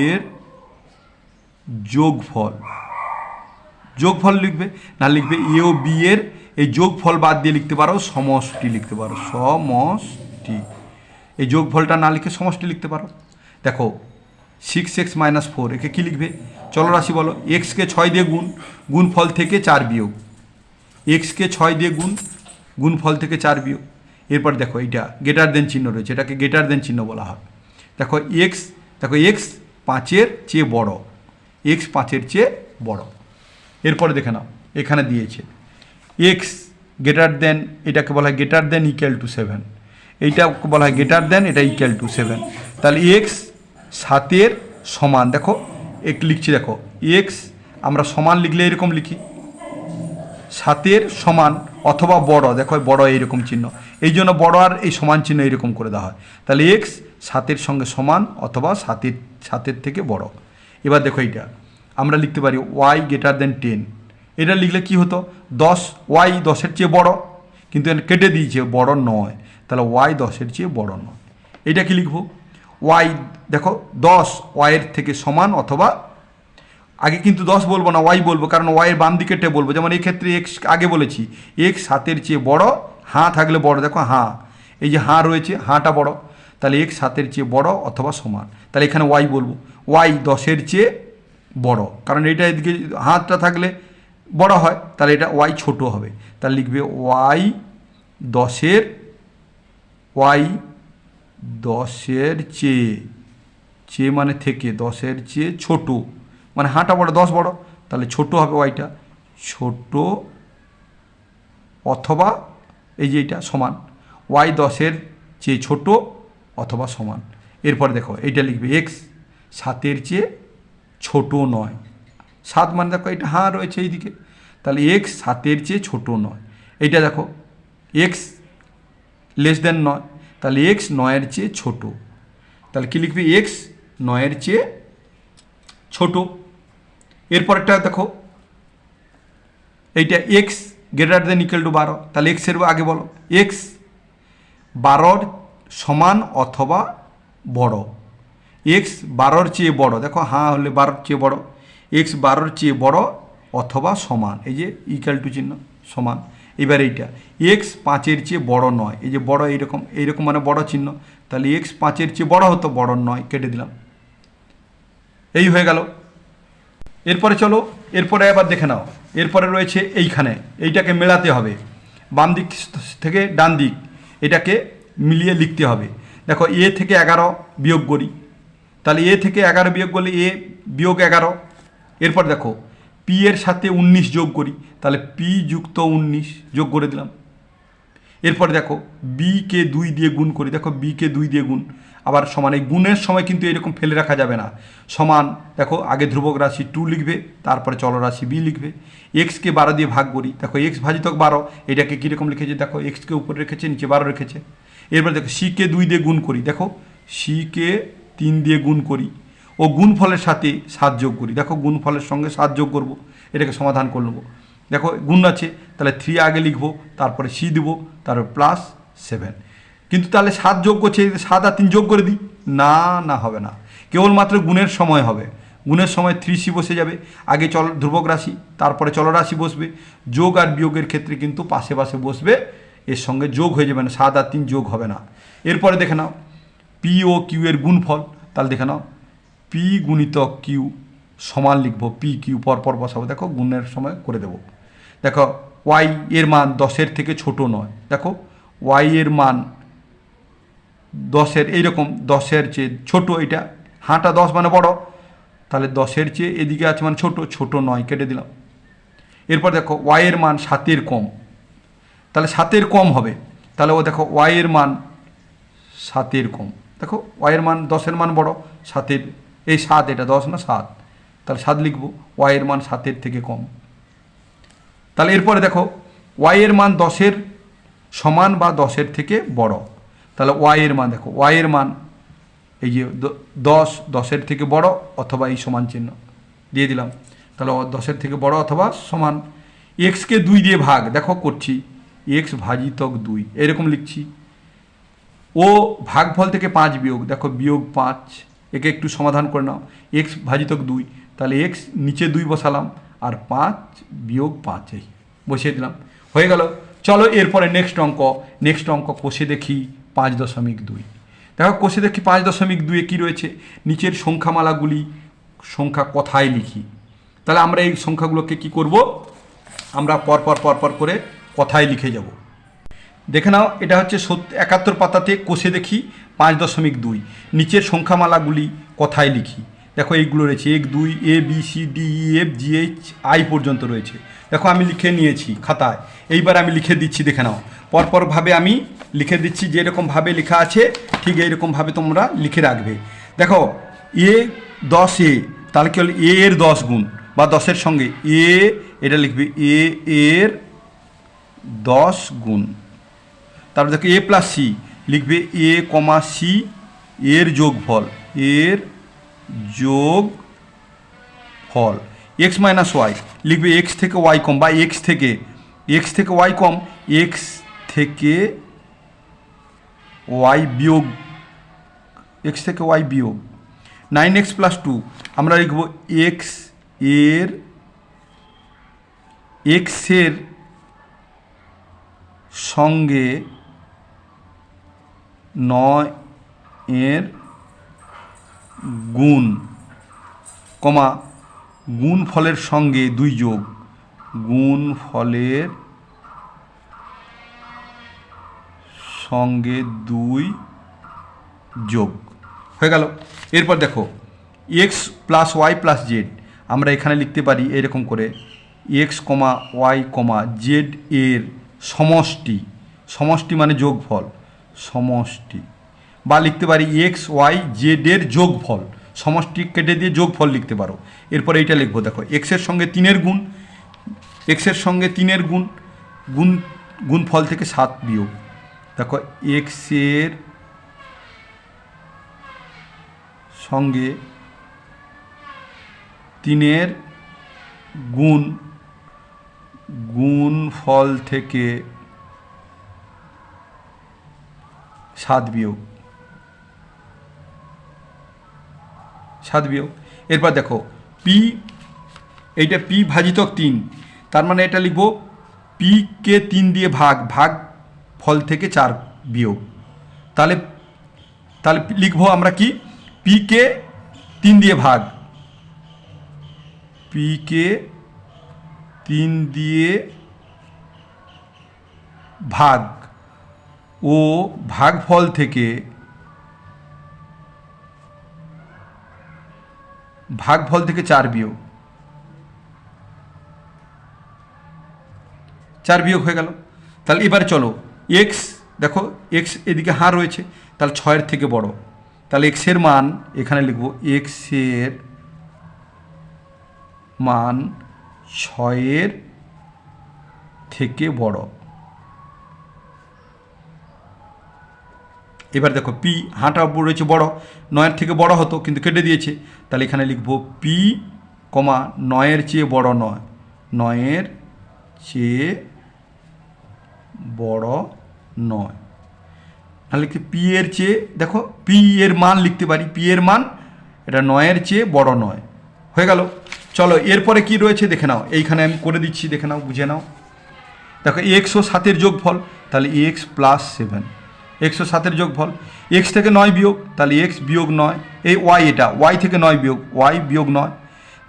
এর যোগফল লিখবে, না লিখবে এ ও বি এর এই যোগফল বাদ দিয়ে লিখতে পারো সমষ্টি লিখতে পারো, সমষ্টি। এই যোগফলটা না লিখে সমষ্টি লিখতে পারো। দেখো 6x - 4, একে কী লিখবে? চলরাশি বলো। এক্সকে 6 দিয়ে গুণফল থেকে 4 বিয়োগ, এক্সকে 6 দিয়ে গুণফল থেকে 4 বিয়োগ। এরপর দেখো এইটা গ্রেটার দেন চিহ্ন রয়েছে, এটাকে গ্রেটার দেন চিহ্ন বলা হয়। দেখো এক্স 5-এর চেয়ে বড়, এক্স 5-এর চেয়ে বড়। এরপরে দেখে নাও এখানে দিয়েছে এক্স গ্রেটার দেন, এটাকে বলা হয় গ্রেটার দেন ইকুয়াল টু 7, এইটাকে বলা হয় গ্রেটার দেন, এটা ইকুয়াল টু 7। তাহলে এক্স 7-এর সমান, দেখো লিখছি, দেখো এক্স আমরা সমান লিখলে এরকম লিখি, 7-এর সমান অথবা বড়, দেখো বড় এইরকম চিহ্ন, এই জন্য বড় আর এই সমান চিহ্ন এইরকম করে দেওয়া হয়। তাহলে এক্স 7-এর সঙ্গে সমান অথবা 7-এর থেকে বড়। এবার দেখো এইটা আমরা লিখতে পারি ওয়াই গ্রেটার দেন 10, এটা লিখলে কি হতো 10, ওয়াই 10-এর চেয়ে বড়, কিন্তু কেটে দিয়েছে বড় নয়, তাহলে ওয়াই 10-এর চেয়ে বড় নয়। এটা কি লিখবো? ওয়াই, দেখো 10 ওয়াইয়ের থেকে সমান অথবা, আগে কিন্তু 10 বলবো না, ওয়াই বলবো, কারণ ওয়াইয়ের বাম দিকে টে বলবো। যেমন এই ক্ষেত্রে এক্স আগে বলেছি, এক্স 7-এর চেয়ে বড়, হাঁ থাকলে বড়, দেখো হাঁ, এই যে হাঁ রয়েছে, হাঁটা বড়, তাহলে এক্স 7-এর চেয়ে বড় অথবা সমান, তাহলে এখানে ওয়াই বলবো, ওয়াই 10-এর চেয়ে বড়, কারণ এটা এদিকে হাতটা থাকলে বড় হয়, তাহলে এটা ওয়াই ছোট হবে, তাহলে লিখবে ওয়াই 10-এর চেয়ে মানে থেকে 10-এর চেয়ে ছোট, মানে হাঁটা বড় 10 বড়, তাহলে ছোট হবে ওয়াইটা, ছোট অথবা এই যে এটা সমান, ওয়াই 10-এর চেয়ে ছোট অথবা সমান। এরপরে দেখো এইটা লিখবে এক্স 7-এর চেয়ে ছোট নয়, 7 মানে দেখো এটা হাঁ রয়েছে এইদিকে, তাহলে এক্স 7-এর চেয়ে ছোট নয়। এইটা দেখো এক্স << 9, তাহলে এক্স 9-এর চেয়ে ছোট, তাহলে কী লিখবি? এক্স 9-এর চেয়ে ছোট। এরপরটা দেখো এইটা x greater than equal to 12, তাহলে এক্সের আগে বলো এক্স 12-র সমান অথবা বড়, এক্স 12-র চেয়ে বড়, দেখো হাঁ হলে 12-র চেয়ে বড়, এক্স 12-র চেয়ে বড় অথবা সমান, এই যে ইকুয়াল টু চিহ্ন সমান। এবার এইটা এক্স 5-এর চেয়ে বড় নয়, এই যে বড় এইরকম মানে বড় চিহ্ন, তাহলে এক্স 5-এর চেয়ে বড় হতো, বড় নয়, কেটে দিলাম, এই হয়ে গেল। এরপরে চলো, এরপরে আবার দেখে নাও, এরপরে রয়েছে এইখানে, এইটাকে মেলাতে হবে, বাম দিক থেকে ডান দিক, এটাকে মিলিয়ে লিখতে হবে। দেখো এ থেকে 11 বিয়োগ করি, তাহলে এ থেকে 11 বিয়োগ করলে এ বিয়োগ 11। এরপর দেখো পি এর সাথে 19 যোগ করি, তাহলে পি যুক্ত 19 যোগ করে দিলাম। এরপরে দেখো বিকে 2 দিয়ে গুণ করি, দেখো বিকে 2 দিয়ে গুণ, আবার সমান, এই গুণের সময় কিন্তু এরকম ফেলে রাখা যাবে না, সমান, দেখো আগে ধ্রুবক রাশি 2 লিখবে, তারপরে চলরাশি বি লিখবে। এক্সকে 12 দিয়ে ভাগ করি, দেখো এক্স ভাজিতক 12, এটাকে কীরকম লিখেছে, দেখো এক্সকে উপরে রেখেছে, নিচে 12 রেখেছে। এরপরে দেখো সিকে 2 দিয়ে গুণ করি, দেখো সিকে 3 দিয়ে গুণ করি, ও গুণফলের সাথে 7 যোগ করি, দেখো গুণফলের সঙ্গে 7 যোগ করব, এটাকে সমাধান করে নেবো। দেখো গুণ আছে, তাহলে 3 আগে লিখবো, তারপরে সি দেবো, তারপর +7। কিন্তু তাহলে 7 যোগ করছে, 7 আর 3 যোগ করে দিই, না হবে না, কেবলমাত্র গুণের সময় হবে, গুণের সময় 3c বসে যাবে, আগে ধ্রুবক রাশি তারপরে চলরাশি বসবে, যোগ আর বিয়োগের ক্ষেত্রে কিন্তু পাশে পাশে বসবে, এর সঙ্গে যোগ হয়ে যাবে না, 7 আর 3 যোগ হবে না। এরপরে দেখে নাও পি ও কিউ এর গুণফল, তাহলে দেখে নাও পি গুণিতক কিউ সমান লিখবো, পি কিউ পরপর বসাবো, দেখো গুণের সময় করে দেবো। দেখো ওয়াই এর মান 10-এর থেকে ছোট নয়, দেখো ওয়াই এর মান 10-এর এইরকম 10-এর চেয়ে ছোট, এটা হাঁটা 10 মানে বড়, তাহলে 10-এর চেয়ে এদিকে আছে মানে ছোট নয়, কেটে দিলাম। এরপর দেখো ওয়াই এর মান 7-এর কম, তাহলে 7-এর কম হবে, তাহলে ও দেখো ওয়াই এর মান 7-এর কম, দেখো ওয়াইয়ের মান 10-এর মান বড়, 7-এর, এই 7, এটা 10 না 7, তাহলে 7 লিখবো, ওয়াইয়ের মান 7-এর থেকে কম। তাহলে এরপরে দেখো ওয়াইয়ের মান 10-এর সমান বা 10-এর থেকে বড়, তাহলে ওয়াইয়ের মান দেখো, ওয়াইয়ের মান এই যে 10-এর থেকে বড় অথবা এই সমান চিহ্ন দিয়ে দিলাম, তাহলে 10-এর থেকে বড় অথবা সমান। এক্সকে 2 দিয়ে ভাগ, দেখো করছি, এক্স ভাজিতক 2 এরকম লিখছি। ও ভাগফল থেকে 5 বিয়োগ, দেখো বিয়োগ 5, একে একটু সমাধান করে নাও, এক্স ভাজিতক 2, তাহলে এক্স নিচে 2 বসালাম আর 5 বিয়োগ 5 এই বসিয়ে দিলাম, হয়ে গেল। চলো এরপরে নেক্সট অঙ্ক কষে দেখি 5.2। দেখো কষে দেখি 5.2-এ কী রয়েছে, নিচের সংখ্যামালাগুলি সংখ্যা কথায় লিখি। তাহলে আমরা এই সংখ্যাগুলোকে কি করব, আমরা পরপর করে কথায় লিখে যাব। দেখে নাও, এটা হচ্ছে 71 পাতাতে কষে দেখি 5.2, নিচের সংখ্যামালাগুলি কথায় লিখি। দেখো এইগুলো রয়েছে 1 2 A B C D E F G H I পর্যন্ত রয়েছে। দেখো আমি লিখে নিয়েছি খাতায়, এইবার আমি লিখে দিচ্ছি, দেখে নাও পরপরভাবে আমি লিখে দিচ্ছি, যেরকমভাবে লেখা আছে ঠিক এইরকমভাবে তোমরা লিখে রাখবে। দেখো A 10A, তাহলে কি হল A এর 10 গুণ বা 10-এর সঙ্গে A, এটা লিখবে A এর 10 গুণ। তারপর দেখো A প্লাস C, লিখবে A, C এর যোগফল, এর যোগফল। এক্স মাইনাস ওয়াই, লিখবে এক্স থেকে ওয়াই কম বা এক্স থেকে ওয়াই কম, এক্স থেকে ওয়াই বিয়োগ, এক্স থেকে ওয়াই বিয়োগ। 9x প্লাস 2, আমরা লিখব এক্সের সঙ্গে 9-এর গুণ, কমা গুণ ফলের সঙ্গে 2 যোগ, গুণ ফলের সঙ্গে 2 যোগ, হয়ে গেল। এরপর দেখো x plus y plus z, আমরা এখানে লিখতে পারি এরকম করে, x comma y comma z এর সমষ্টি মানে যোগফল, সমষ্টি, বা লিখতে পারি এক্স ওয়াই জেড এর যোগফল, সমষ্টি কেটে দিয়ে যোগফল লিখতে পারো। এরপর এইটা লিখবো, দেখো এক্সের সঙ্গে 3-এর গুণ, গুণফল থেকে 7 বিয়োগ, দেখো এক্সের সঙ্গে 3-এর গুণফল থেকে 7 বিয়োগ, এরপর দেখো পি, এইটা পি ভাজিতক 3, তার মানে এটা লিখবো পি কে 3 দিয়ে ভাগ ফল থেকে 4 বিয়োগ, তাহলে লিখবো আমরা কি, পি কে 3 দিয়ে ভাগ, পি কে 3 দিয়ে ভাগ ও ভাগফল থেকে 4 বিয়োগ, 4 বিয়োগ হয়ে গেল। তাহলে এবারে চলো এক্স, দেখো এক্স এদিকে হার রয়েছে, তাহলে 6-এর থেকে বড়, তাহলে এক্সের মান এখানে লিখব, এক্সের মান 6-এর থেকে বড়। এবার দেখো পি হাঁটা রয়েছে বড়, 9-এর থেকে বড় হতো কিন্তু কেটে দিয়েছে, তাহলে এখানে লিখব পি কমা 9-এর চেয়ে বড় নয়, 9-এর চেয়ে বড় নয়, তাহলে কি পি এর চেয়ে, দেখো পি এর মান লিখতে পারি, পি এর মান এটা 9-এর চেয়ে বড় নয়, হয়ে গেল। চলো এরপরে কি রয়েছে দেখে নাও, এইখানে আমি করে দিচ্ছি, দেখে নাও, বুঝে নাও। দেখো এক্স ও 7-এর যোগফল, তাহলে এক্স প্লাস 7, এক্স ও 7-এর যোগফল, এক্স থেকে 9 বিয়োগ, তাহলে এক্স বিয়োগ 9, এই ওয়াই, এটা ওয়াই থেকে 9 বিয়োগ, ওয়াই বিয়োগ 9।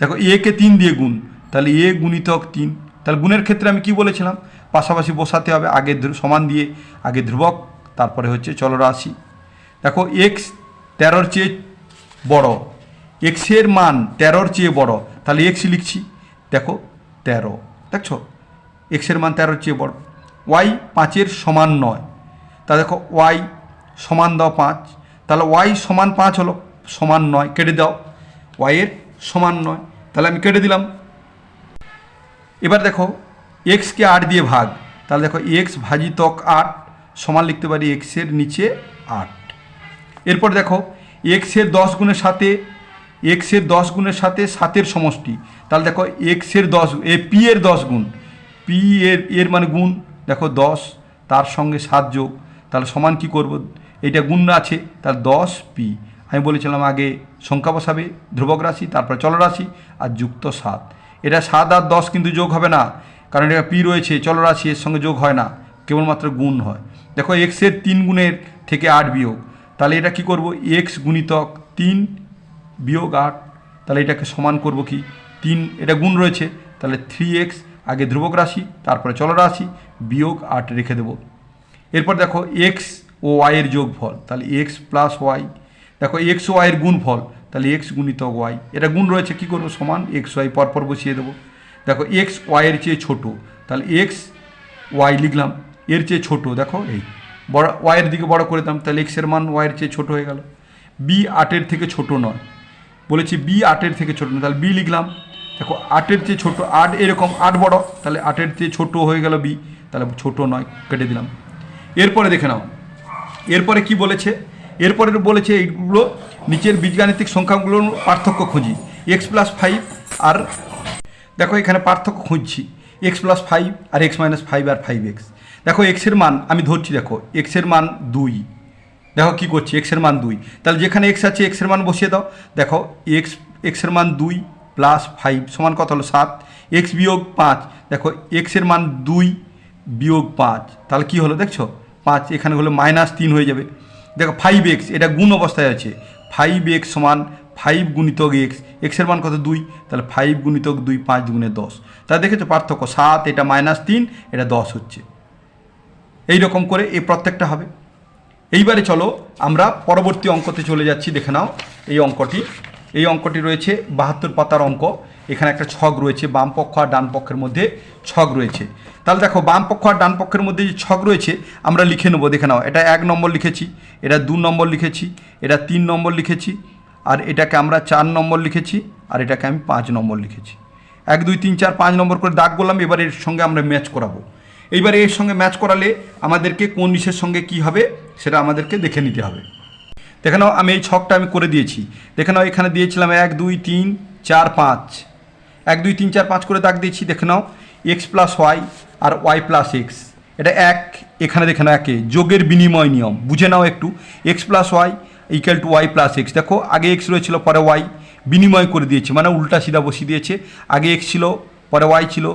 দেখো এ কে 3 দিয়ে গুণ, তাহলে এ গুণিতক 3, তাহলে গুণের ক্ষেত্রে আমি কি বলেছিলাম, পাশাপাশি বসাতে হবে, আগে সমান দিয়ে আগে ধ্রুবক, তারপরে হচ্ছে চলরাশি। দেখো এক্স 13-এর চেয়ে বড়, এক্সের মান 13-এর চেয়ে বড়, তাহলে এক্স লিখছি, দেখো 13, দেখছো এক্সের মান 13-এর চেয়ে বড়। ওয়াই 5-এর সমান নয়, তা দেখো ওয়াই সমান দাও 5, তাহলে ওয়াই সমান 5 হলো, সমান 9, কেটে দাও, ওয়াইয়ের সমান 9, তাহলে আমি কেটে দিলাম। এবার দেখো এক্সকে 8 দিয়ে ভাগ, তাহলে দেখো এক্স ভাজিতক 8 সমান লিখতে পারি এক্সের নিচে 8। এরপর দেখো এক্সের 10 গুণের সাথে, এক্সের 10 গুণের সাথে 7-এর সমষ্টি, তাহলে দেখো এক্সের 10 পি এর 10 গুণ, পি এর মানে গুণ, দেখো 10 তার সঙ্গে 7 যোগ, তাহলে সমান কি করব, এটা গুণ আছে, তাহলে 10 পি। আমি বলেছিলাম আগে সংখ্যা বসাবে, ধ্রুবক রাশি, তারপর চলরাশি আর যুক্ত 7। এটা 7 আর 10 কিন্তু যোগ হবে না, কারণ এটা পি রয়েছে, চলরাশি, এর সঙ্গে যোগ হয় না, কেবলমাত্র গুণ হয়। দেখো এক্সের 3 গুণের থেকে 8 বিয়োগ, তাহলে এটা কি করব, এক্স গুণিতক 3 বিয়োগ 8, তাহলে এটাকে সমান করব কি 3, এটা গুণ রয়েছে, তাহলে 3x, আগে ধ্রুবক রাশি তারপরে চলরাশি, বিয়োগ 8 রেখে দেব। এরপর দেখো এক্স ও ওয়াইয়ের যোগফল, তাহলে এক্স প্লাস ওয়াই, দেখো এক্স ও ওয়াইয়ের গুণফল, তাহলে এক্স গুণিতক ওয়াই, এটা গুণ রয়েছে, কী করবো, সমান এক্স ওয়াই পরপর বসিয়ে দেবো। দেখো এক্স ওয়াইয়ের চেয়ে ছোট, তাহলে এক্স ওয়াই লিখলাম, এর চেয়ে ছোট, দেখো এই বড় ওয়াইয়ের দিকে বড় করে দিলাম, তাহলে এক্সের মান ওয়াইয়ের চেয়ে ছোট হয়ে গেল। বি 8-এর থেকে ছোট নয়, বলেছি বি 8-এর থেকে ছোট নয়, তাহলে বি লিখলাম। দেখো 8-এর চেয়ে ছোট, 8 এরকম 8 বড়, তাহলে 8-এর চেয়ে ছোট হয়ে গেল বি, তাহলে ছোট নয়, কেটে দিলাম। এরপরে দেখে নাও, এরপরে কি বলেছে, এরপরে বলেছে এইগুলো নিচের বীজগাণিতিক সংখ্যাগুলোর পার্থক্য খুঁজি, এক্স প্লাস 5 আর, দেখো এখানে পার্থক্য খুঁজছি, এক্স প্লাস 5 আর এক্স মাইনাস 5 আর 5x। দেখো এক্সের মান আমি ধরছি, দেখো এক্সের মান 2, দেখো কী করছি, এক্সের মান 2, তাহলে যেখানে এক্স আছে এক্সের মান বসিয়ে দাও। দেখো এক্সের মান 2 প্লাস 5 সমান কত হলো 7, এক্স বিয়োগ 5, দেখো এক্সের মান 2 বিয়োগ 5, তাহলে কী হলো দেখছো 5, এখানে হলো -3 হয়ে যাবে। দেখো 5x, এটা গুণ অবস্থায় আছে, 5x সমান 5 গুণিতক এক্স, এক্সের মান কত 2, তাহলে 5 গুণিতক 2, 5 দুগুণে 10, তাহলে দেখেছো পার্থক্য 7, এটা -3, এটা 10 হচ্ছে। এই রকম করে এই প্রত্যেকটা হবে। এইবারে চলো আমরা পরবর্তী অঙ্কতে চলে যাচ্ছি, দেখে নাও এই অঙ্কটি রয়েছে 72 পাতার অঙ্ক। এখানে একটা ছক রয়েছে, বাম পক্ষ আর ডান পক্ষের মধ্যে ছক রয়েছে। তাহলে দেখো বাম পক্ষ আর ডান পক্ষের মধ্যে যে ছক রয়েছে আমরা লিখে নেবো, দেখে নাও, এটা 1 নম্বর লিখেছি, এটা 2 নম্বর লিখেছি, এটা 3 নম্বর লিখেছি, আর এটাকে আমরা 4 নম্বর লিখেছি, আর এটাকে আমি 5 নম্বর লিখেছি। 1 2 3 4 5 নম্বর করে দাগ বললাম। এবার এর সঙ্গে আমরা ম্যাচ করাবো। এইবারে এর সঙ্গে ম্যাচ করালে আমাদেরকে কোন নিচের সঙ্গে কি হবে সেটা আমাদেরকে দেখে নিতে হবে। দেখে নাও আমি এই ছকটা আমি করে দিয়েছি, দেখে নাও এখানে দিয়েছিলাম 1 2 3 4 5, 1 2 3 4 5 করে দাগ দিয়েছি। দেখে নাও এক্স প্লাস ওয়াই আর ওয়াই প্লাস এক্স, এটা এক, এখানে দেখে নাও একে যোগের বিনিময় নিয়ম বুঝে নাও একটু। X plus y equal to y plus x, দেখো আগে এক্স রয়েছিল পরে ওয়াই, বিনিময় করে দিয়েছে মানে উল্টা সিধা বসিয়ে দিয়েছে, আগে এক্স ছিল পরে ওয়াই ছিল,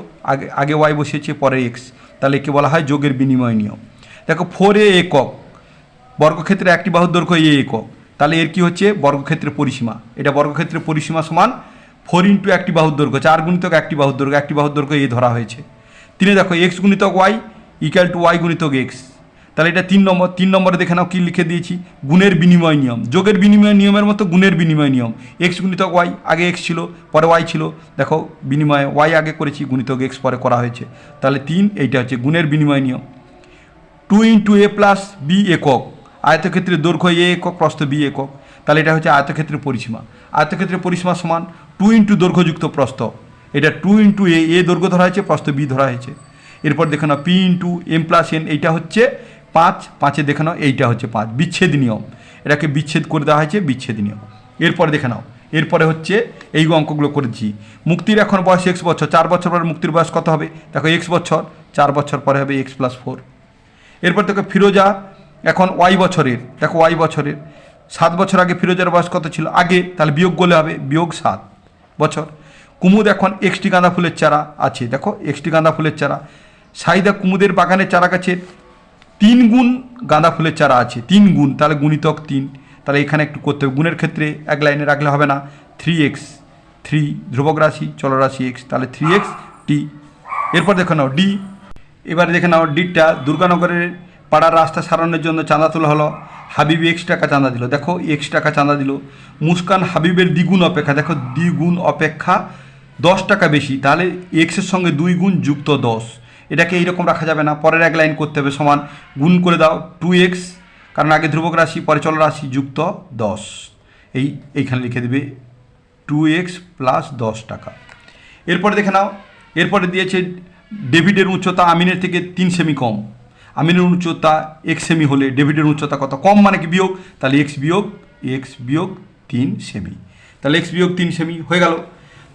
আগে ওয়াই বসিয়েছে পরে এক্স, তাহলে একে বলা হয় যোগের বিনিময় নিয়ম। দেখো 4a একক, বর্গক্ষেত্রে একটি বাহুর দৈর্ঘ্য এ একক, তাহলে এর কি হচ্ছে বর্গক্ষেত্রের পরিসীমা, এটা বর্গক্ষেত্রের পরিসীমা সমান 4 ইন্টু একটি বাহুর দৈর্ঘ্য, 4 গুণিতক একটি বাহুর দৈর্ঘ্য, একটি বাহুর দৈর্ঘ্য এ ধরা হয়েছে। 3 দেখো এক্স গুণিতক ওয়াই ইকুয়াল টু ওয়াই গুণিতক এক্স, তাহলে এটা 3 নম্বরে দেখে নাও কি লিখে দিয়েছি, গুণের বিনিময় নিয়ম, যোগের বিনিময় নিয়মের মতো গুণের বিনিময় নিয়ম। এক্স গুণিতক ওয়াই, আগে এক্স ছিল পরে ওয়াই ছিল, দেখো বিনিময় ওয়াই আগে করেছি, গুণিতক এক্স পরে করা হয়েছে, তাহলে 3, এইটা হচ্ছে গুণের বিনিময় নিয়ম। 2 ইন্টু এ প্লাস বি একক, আয়তক্ষেত্রের দৈর্ঘ্য এ একক, প্রস্থ বি একক, তাহলে এটা হচ্ছে আয়তক্ষেত্রের পরিসীমা। আয়তক্ষেত্রের পরিসীমা সমান 2 ইন্টু দৈর্ঘ্যযুক্ত প্রস্থ, এটা 2 ইন্টু এ দৈর্ঘ্য ধরা হয়েছে, প্রস্থ বি ধরা হয়েছে। এরপর দেখে নাও P into M plus N, এইটা হচ্ছে 5, 5-এ দেখে নাও এইটা হচ্ছে 5, বিচ্ছেদ নিয়ম, এটাকে বিচ্ছেদ করে দেওয়া হয়েছে বিচ্ছেদ নিয়ম। এরপরে দেখে নাও, এরপরে হচ্ছে এই অঙ্কগুলো করেছি। মুক্তির এখন বয়স x বছর, 4 বছর পরে মুক্তির বয়স কত হবে, দেখো x বছর, 4 বছর পরে হবে x প্লাস 4। এরপর দেখো ফিরোজা এখন ওয়াই বছরের, দেখো ওয়াই বছরের, 7 বছর আগে ফিরোজার বয়স কত ছিল আগে, তাহলে বিয়োগ করলে হবে বিয়োগ 7 বছর। কুমুদ এখন একটি গাঁদা ফুলের চারা আছে, দেখো একটি গাঁদা ফুলের চারা। সাইদা কুমুদের বাগানের চারা গাছের 3 গুণ গাঁদা ফুলের চারা আছে, 3 গুণ, তাহলে গুণিতক 3, তাহলে এখানে একটু করতে হবে, গুণের ক্ষেত্রে এক লাইনে রাখলে হবে না, 3x, 3 ধ্রুবক রাশি চলরাশি x, তাহলে 3x টি। এরপর দেখে নাও ডি, এবার দেখে নাও ডিটা, দুর্গানগরের পাড়ার রাস্তা সারানোর জন্য চাঁদা তোলা হলো, হাবিব x টাকা চাঁদা দিল, দেখো x টাকা চাঁদা দিল। মুস্কান হাবিবের দ্বিগুণ অপেক্ষা, দেখো দ্বিগুণ অপেক্ষা 10 টাকা বেশি, তাহলে এক্সের সঙ্গে 2 গুণ যুক্ত 10, এটাকে এইরকম রাখা যাবে না, পরের এক লাইন করতে হবে, সমান গুণ করে দাও 2x কারণ আগে ধ্রুবক রাশি পরে চলরাশি যুক্ত 10, এইখানে লিখে দেবে 2x + 10 টাকা। এরপরে দেখে নাও, এরপরে দিয়েছে ডেভিডের উচ্চতা আমিনের থেকে 3 সেমি কম। আমিনের উচ্চতা 1 সেমি হলে ডেভিডের উচ্চতা কত? কম মানে কি বিয়োগ, তাহলে x বিয়োগ 3 সেমি, তাহলে x বিয়োগ 3 সেমি হয়ে গেল।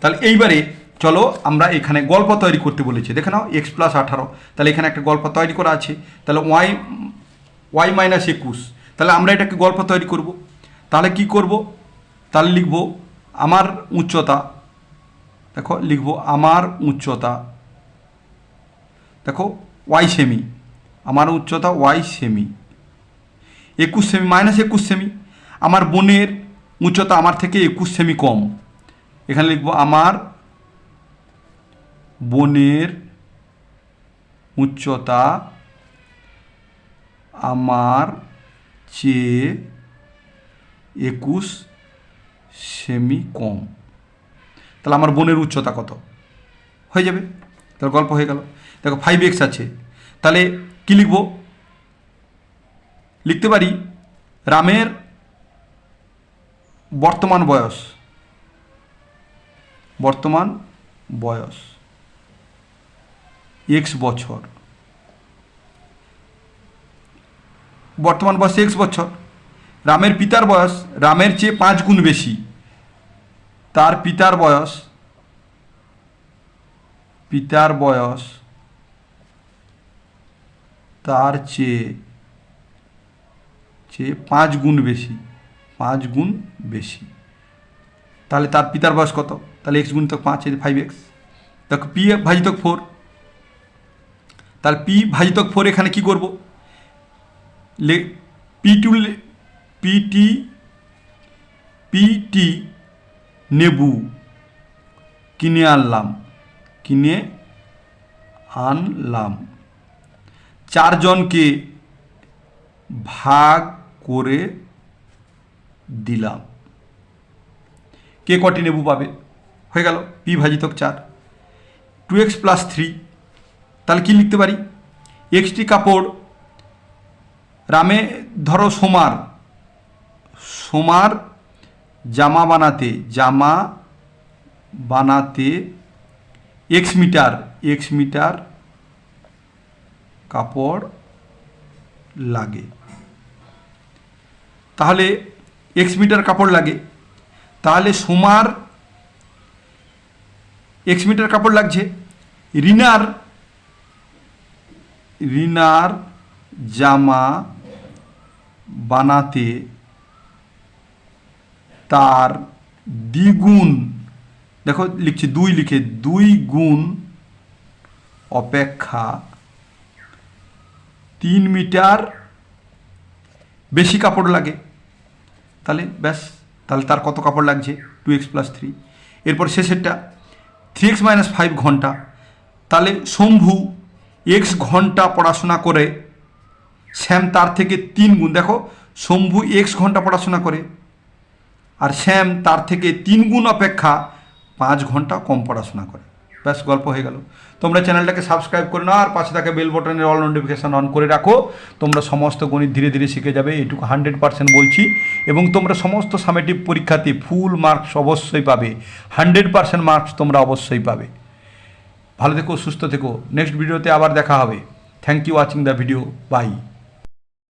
তাহলে এইবারে চলো আমরা এখানে গল্প তৈরি করতে বলেছি, দেখে নাও x + 18, তাহলে এখানে একটা গল্প তৈরি করা আছে, তাহলে y - 21, তাহলে আমরা এটাকে গল্প তৈরি করব। তাহলে কি করব? তাহলে লিখব আমার উচ্চতা, দেখো লিখব আমার উচ্চতা, দেখো y সেমি, আমার উচ্চতা y সেমি, 21 সেমি -21 সেমি। আমার বোনের উচ্চতা আমার থেকে 21 সেমি কম, এখানে লিখব আমার বোনের উচ্চতা আমার চেয়ে 21 সেমি কম। তাহলে আমার বোনের উচ্চতা কত হয়ে যাবে, তাহলে গল্প হয়ে গেল। দেখো 5x আছে, তাহলে কি লিখব? লিখতে পারি রামের বর্তমান বয়স x বছর, বর্তমান বয়স x বছর। রামের পিতার বয়স রামের চেয়ে 5 গুণ বেশি, তার পিতার বয়স তার চেয়ে 5 গুণ বেশি, 5 গুণ বেশি। তাহলে তার পিতার বয়স কত? তাহলে x × 5 5x। দেখো p / 4, তাহলে p / 4 এখানে কি করব? পিটি নেবু কিনে আনলাম, 4 জনকে ভাগ করে দিলাম। কে কটি নেবু পাবে? হয়ে গেল p / 4, 2x + 3। তাহলে কি লিখতে পারি? xটি কাপড় রামে, ধরো সোমার জামা বানাতে x মিটার কাপড় লাগে। তাহলে x মিটার কাপড় লাগে, তাহলে সোমার x মিটার কাপড় লাগছে। রিনার জামা বানাতে তার দ্বিগুণ, দেখো লিখছি 2 লিখে 2 গুণ অপেক্ষা 3 মিটার বেশি কাপড় লাগে। তাহলে ব্যাস, তাহলে তার কত কাপড় লাগছে? 2x + 3। এরপর শেষেরটা 3x - 5 ঘন্টা। তাহলে শম্ভু x ঘন্টা পড়াশোনা করে, শ্যাম তার থেকে 3 গুণ, দেখো শম্ভু x ঘন্টা পড়াশোনা করে আর শ্যাম তার থেকে 3 গুণ অপেক্ষা 5 ঘন্টা কম পড়াশোনা করে। ব্যাস, গল্প হয়ে গেল। তোমরা চ্যানেলটাকে সাবস্ক্রাইব করে নাও আর পাশে থাকা বেল বটনের অল নোটিফিকেশান অন করে রাখো। তোমরা সমস্ত গণিত ধীরে ধীরে শিখে যাবে, এটুকু 100% বলছি। এবং তোমরা সমস্ত সামেটিভ পরীক্ষাতে ফুল মার্কস অবশ্যই পাবে, 100% মার্কস তোমরা অবশ্যই পাবে। ভালো থেকো, সুস্থ থেকো। নেক্সট ভিডিওতে আবার দেখা হবে। Thank you watching the video. By.